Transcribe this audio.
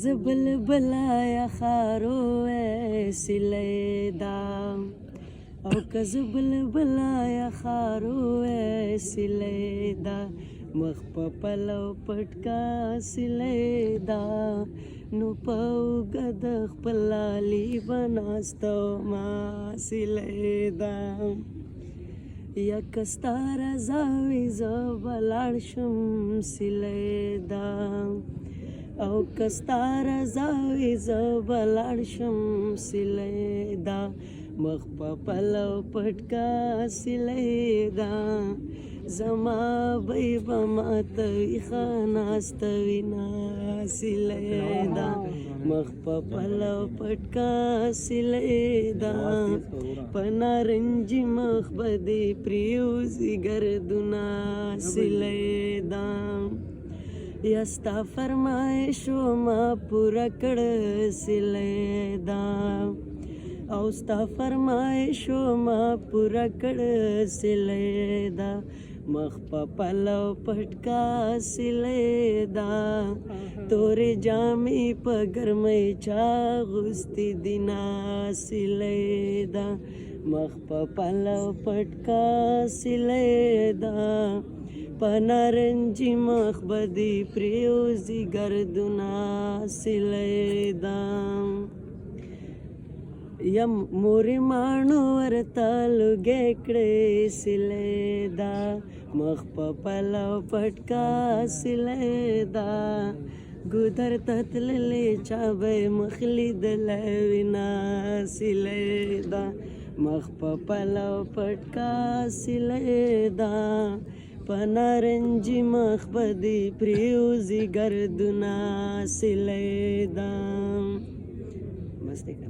زبل بلایا خارو سلیدا او کزبل بلایا خارو سلیدا مخ په پلو پټکا سلیدا نو پاو گد خپلالی بناستو ما سلیدا یا کستار زاوی زبلاړ شم سلیدا او کستار زاوی زبلاړ شم سلیدا مخ په پلو پټکا سلیدا زما بی بماتوی خاناستوی ناسلیدا مخ په پلو پټکا سلیدا پنارنجی مخ بدی پریوزی گردونا سلیدا یستا فرمایشو ما پورا کړ سلیدا او ستا فرمایشو ما پورا کړ سلیدا مخ په پلو پټکا سلیدا تورې جامې په ګرمۍ چا غوستې دینا سلیدا مخ په پلو پټکا سلیدا پنارنجی مخ بدی پریوزی گردونا سلیدا یم موری مانو ورتالو گیکڑے سلیدا مخ په پلو پټکا سلیدا ګودر تتللی چابې مخلی دلوینا سلیدا مخ په پلو پټکا سلیدا پنارنجی مخ بدی پریوزی گردونا سلیدا بس دیکھا